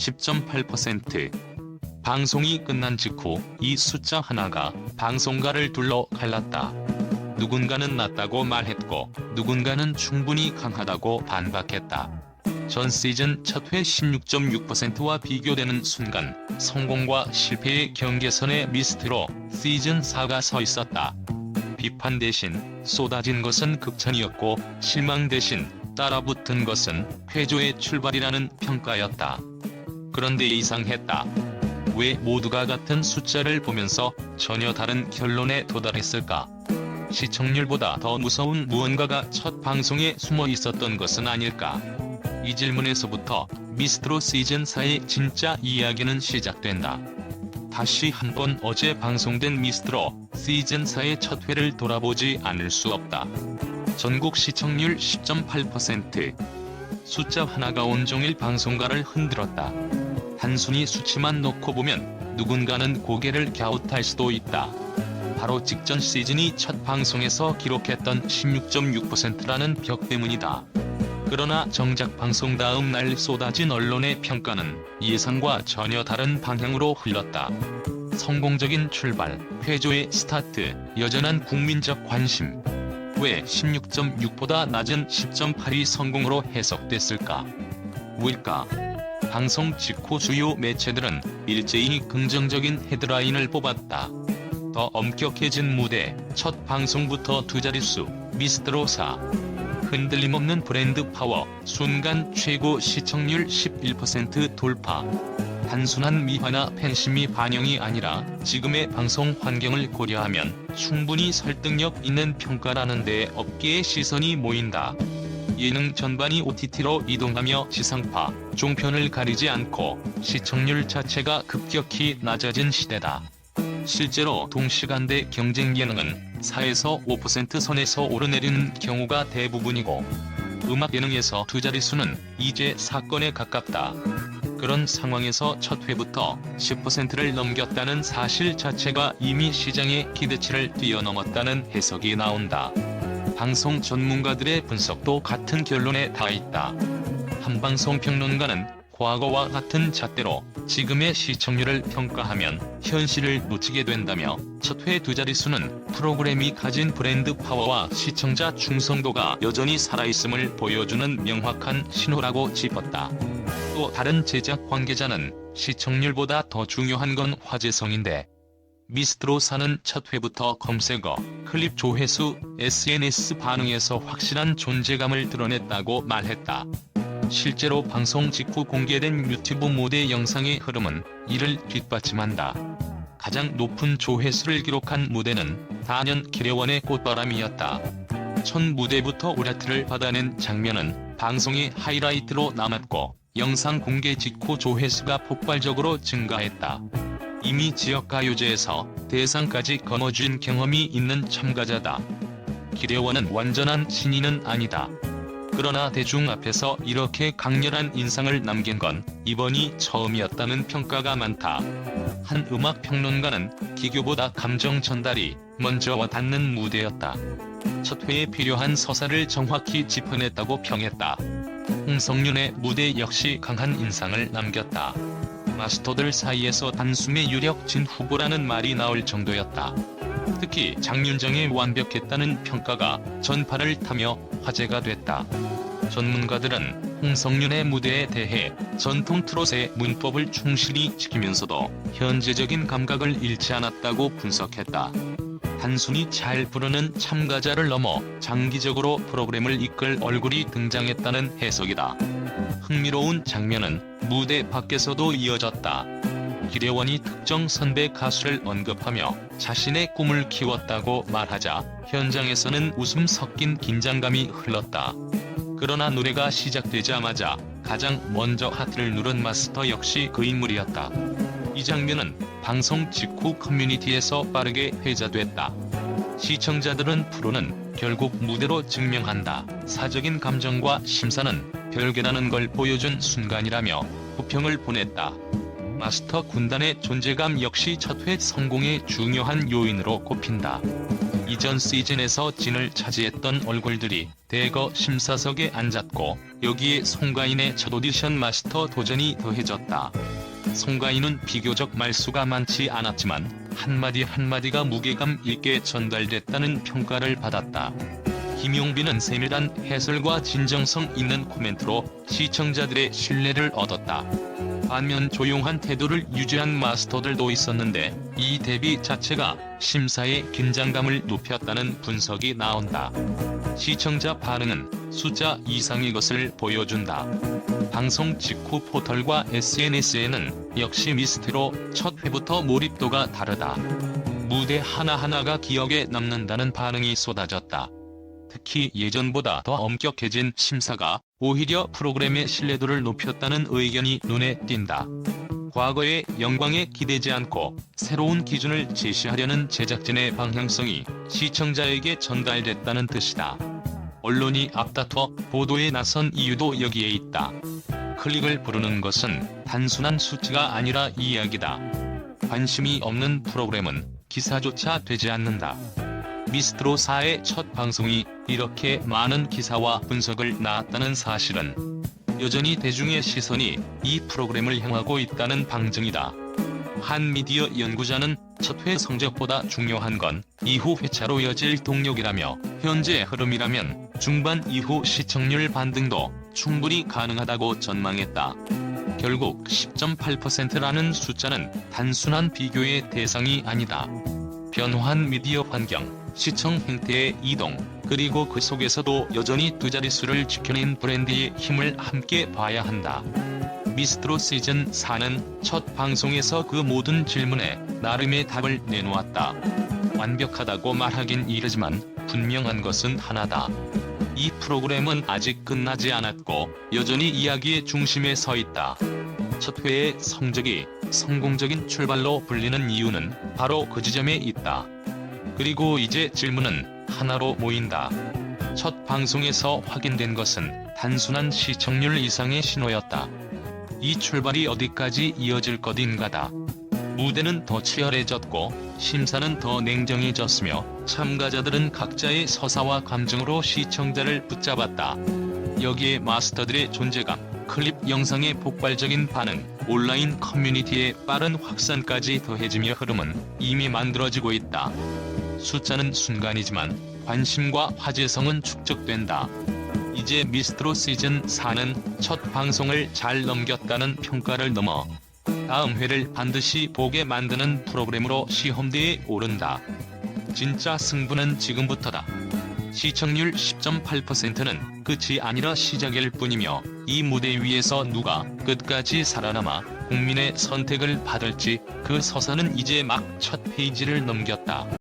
10.8%. 방송이 끝난 직후 이 숫자 하나가 방송가를 둘러 갈랐다. 누군가는 낮다고 말했고 누군가는 충분히 강하다고 반박했다. 전 시즌 첫 회 16.6%와 비교되는 순간 성공과 실패의 경계선에 미스트로 시즌4가 서 있었다. 비판 대신 쏟아진 것은 극찬이었고 실망 대신 따라붙은 것은 회조의 출발이라는 평가였다. 그런데 이상했다. 왜 모두가 같은 숫자를 보면서 전혀 다른 결론에 도달했을까? 시청률보다 더 무서운 무언가가 첫 방송에 숨어 있었던 것은 아닐까? 이 질문에서부터 미스트로 시즌4의 진짜 이야기는 시작된다. 다시 한번 어제 방송된 미스트로 시즌4의 첫 회를 돌아보지 않을 수 없다. 전국 시청률 10.8%. 숫자 하나가 온종일 방송가를 흔들었다. 단순히 수치만 놓고 보면 누군가는 고개를 갸웃할 수도 있다. 바로 직전 시즌이 첫 방송에서 기록했던 16.6%라는 벽 때문이다. 그러나 정작 방송 다음 날 쏟아진 언론의 평가는 예상과 전혀 다른 방향으로 흘렀다. 성공적인 출발, 회조의 스타트, 여전한 국민적 관심. 왜 16.6보다 낮은 10.8이 성공으로 해석됐을까? 왜일까? 방송 직후 주요 매체들은 일제히 긍정적인 헤드라인을 뽑았다. 더 엄격해진 무대, 첫 방송부터 두 자릿수, 미스트로 4. 흔들림 없는 브랜드 파워, 순간 최고 시청률 11% 돌파. 단순한 미화나 팬심이 반영이 아니라 지금의 방송 환경을 고려하면 충분히 설득력 있는 평가라는 데 업계의 시선이 모인다. 예능 전반이 OTT로 이동하며 지상파, 종편을 가리지 않고 시청률 자체가 급격히 낮아진 시대다. 실제로 동시간대 경쟁 예능은 4에서 5% 선에서 오르내리는 경우가 대부분이고 음악 예능에서 두 자릿수는 이제 사건에 가깝다. 그런 상황에서 첫 회부터 10%를 넘겼다는 사실 자체가 이미 시장의 기대치를 뛰어넘었다는 해석이 나온다. 방송 전문가들의 분석도 같은 결론에 닿아있다. 한 방송 평론가는 과거와 같은 잣대로 지금의 시청률을 평가하면 현실을 놓치게 된다며 첫 회 두 자릿수는 프로그램이 가진 브랜드 파워와 시청자 충성도가 여전히 살아있음을 보여주는 명확한 신호라고 짚었다. 또 다른 제작 관계자는 시청률보다 더 중요한 건 화제성인데 미스트로 4는 첫 회부터 검색어, 클립 조회수, SNS 반응에서 확실한 존재감을 드러냈다고 말했다. 실제로 방송 직후 공개된 유튜브 무대 영상의 흐름은 이를 뒷받침한다. 가장 높은 조회수를 기록한 무대는 단연 기려원의 꽃바람이었다. 첫 무대부터 우라트를 받아낸 장면은 방송의 하이라이트로 남았고 영상 공개 직후 조회수가 폭발적으로 증가했다. 이미 지역가요제에서 대상까지 거머쥔 경험이 있는 참가자다. 기려원은 완전한 신인은 아니다. 그러나 대중 앞에서 이렇게 강렬한 인상을 남긴 건 이번이 처음이었다는 평가가 많다. 한 음악 평론가는 기교보다 감정 전달이 먼저 와닿는 무대였다. 첫 회에 필요한 서사를 정확히 짚어냈다고 평했다. 홍성윤의 무대 역시 강한 인상을 남겼다. 마스터들 사이에서 단숨에 유력진 후보라는 말이 나올 정도였다. 특히 장윤정의 완벽했다는 평가가 전파를 타며 화제가 됐다. 전문가들은 홍성윤의 무대에 대해 전통 트롯의 문법을 충실히 지키면서도 현재적인 감각을 잃지 않았다고 분석했다. 단순히 잘 부르는 참가자를 넘어 장기적으로 프로그램을 이끌 얼굴이 등장했다는 해석이다. 흥미로운 장면은 무대 밖에서도 이어졌다. 기려원이 특정 선배 가수를 언급하며 자신의 꿈을 키웠다고 말하자 현장에서는 웃음 섞인 긴장감이 흘렀다. 그러나 노래가 시작되자마자 가장 먼저 하트를 누른 마스터 역시 그 인물이었다. 이 장면은 방송 직후 커뮤니티에서 빠르게 회자됐다. 시청자들은 프로는 결국 무대로 증명한다. 사적인 감정과 심사는 별개라는 걸 보여준 순간이라며 호평을 보냈다. 마스터 군단의 존재감 역시 첫 회 성공의 중요한 요인으로 꼽힌다. 이전 시즌에서 진을 차지했던 얼굴들이 대거 심사석에 앉았고 여기에 송가인의 첫 오디션 마스터 도전이 더해졌다. 송가인은 비교적 말수가 많지 않았지만 한마디 한마디가 무게감 있게 전달됐다는 평가를 받았다. 김용빈은 세밀한 해설과 진정성 있는 코멘트로 시청자들의 신뢰를 얻었다. 반면 조용한 태도를 유지한 마스터들도 있었는데 이 대비 자체가 심사의 긴장감을 높였다는 분석이 나온다. 시청자 반응은 숫자 이상의 것을 보여준다. 방송 직후 포털과 SNS에는 역시 미스트로 첫 회부터 몰입도가 다르다. 무대 하나하나가 기억에 남는다는 반응이 쏟아졌다. 특히 예전보다 더 엄격해진 심사가 오히려 프로그램의 신뢰도를 높였다는 의견이 눈에 띈다. 과거의 영광에 기대지 않고 새로운 기준을 제시하려는 제작진의 방향성이 시청자에게 전달됐다는 뜻이다. 언론이 앞다퉈 보도에 나선 이유도 여기에 있다. 클릭을 부르는 것은 단순한 수치가 아니라 이야기다. 관심이 없는 프로그램은 기사조차 되지 않는다. 미스트로 4의 첫 방송이 이렇게 많은 기사와 분석을 낳았다는 사실은 여전히 대중의 시선이 이 프로그램을 향하고 있다는 방증이다. 한 미디어 연구자는 첫 회 성적보다 중요한 건 이후 회차로 이어질 동력이라며 현재 흐름이라면 중반 이후 시청률 반등도 충분히 가능하다고 전망했다. 결국 10.8%라는 숫자는 단순한 비교의 대상이 아니다. 변화한 미디어 환경, 시청 행태의 이동, 그리고 그 속에서도 여전히 두 자릿수를 지켜낸 브랜드의 힘을 함께 봐야 한다. 미스트로 시즌 4는 첫 방송에서 그 모든 질문에 나름의 답을 내놓았다. 완벽하다고 말하긴 이르지만 분명한 것은 하나다. 이 프로그램은 아직 끝나지 않았고 여전히 이야기의 중심에 서 있다. 첫 회의 성적이 성공적인 출발로 불리는 이유는 바로 그 지점에 있다. 그리고 이제 질문은 하나로 모인다. 첫 방송에서 확인된 것은 단순한 시청률 이상의 신호였다. 이 출발이 어디까지 이어질 것인가다. 무대는 더 치열해졌고 심사는 더 냉정해졌으며 참가자들은 각자의 서사와 감정으로 시청자를 붙잡았다. 여기에 마스터들의 존재감, 클립 영상의 폭발적인 반응, 온라인 커뮤니티의 빠른 확산까지 더해지며 흐름은 이미 만들어지고 있다. 숫자는 순간이지만 관심과 화제성은 축적된다. 이제 미스트로 시즌 4는 첫 방송을 잘 넘겼다는 평가를 넘어 다음 회를 반드시 보게 만드는 프로그램으로 시험대에 오른다. 진짜 승부는 지금부터다. 시청률 10.8%는 끝이 아니라 시작일 뿐이며 이 무대 위에서 누가 끝까지 살아남아 국민의 선택을 받을지 그 서사는 이제 막 첫 페이지를 넘겼다.